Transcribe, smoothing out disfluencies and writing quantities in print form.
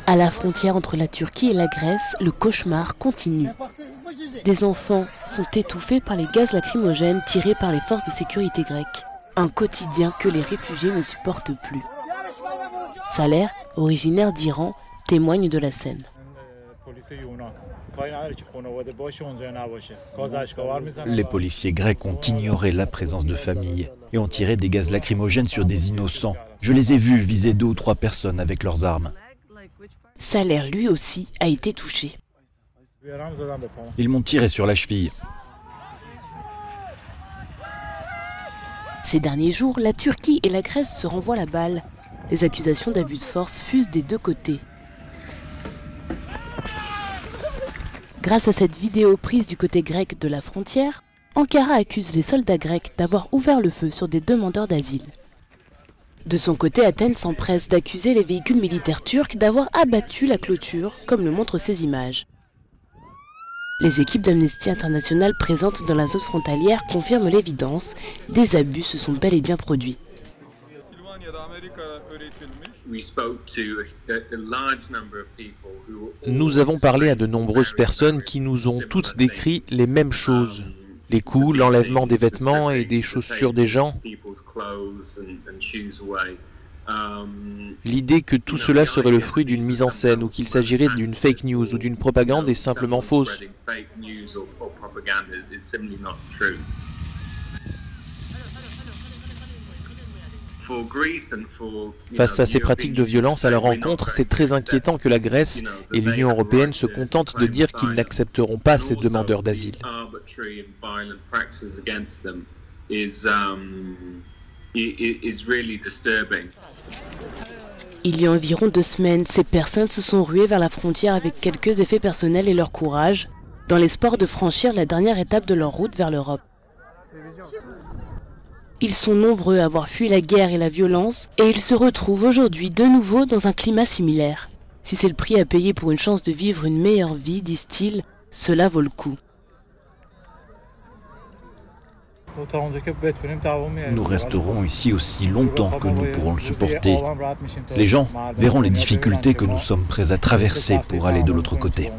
À la frontière entre la Turquie et la Grèce, le cauchemar continue. Des enfants sont étouffés par les gaz lacrymogènes tirés par les forces de sécurité grecques. Un quotidien que les réfugiés ne supportent plus. Saler, originaire d'Iran, témoigne de la scène. Les policiers grecs ont ignoré la présence de familles et ont tiré des gaz lacrymogènes sur des innocents. Je les ai vus viser 2 ou 3 personnes avec leurs armes. Saler, lui aussi, a été touché. Ils m'ont tiré sur la cheville. Ces derniers jours, la Turquie et la Grèce se renvoient la balle. Les accusations d'abus de force fusent des deux côtés. Grâce à cette vidéo prise du côté grec de la frontière, Ankara accuse les soldats grecs d'avoir ouvert le feu sur des demandeurs d'asile. De son côté, Athènes s'empresse d'accuser les véhicules militaires turcs d'avoir abattu la clôture, comme le montrent ces images. Les équipes d'Amnesty International présentes dans la zone frontalière confirment l'évidence, des abus se sont bel et bien produits. Nous avons parlé à de nombreuses personnes qui nous ont toutes décrit les mêmes choses. Les coups, l'enlèvement des vêtements et des chaussures des gens. L'idée que tout cela serait le fruit d'une mise en scène ou qu'il s'agirait d'une fake news ou d'une propagande est simplement fausse. Face à ces pratiques de violence à leur encontre, c'est très inquiétant que la Grèce et l'Union européenne se contentent de dire qu'ils n'accepteront pas ces demandeurs d'asile. Il y a environ 2 semaines, ces personnes se sont ruées vers la frontière avec quelques effets personnels et leur courage, dans l'espoir de franchir la dernière étape de leur route vers l'Europe. Ils sont nombreux à avoir fui la guerre et la violence, et ils se retrouvent aujourd'hui de nouveau dans un climat similaire. Si c'est le prix à payer pour une chance de vivre une meilleure vie, disent-ils, cela vaut le coup. Nous resterons ici aussi longtemps que nous pourrons le supporter. Les gens verront les difficultés que nous sommes prêts à traverser pour aller de l'autre côté.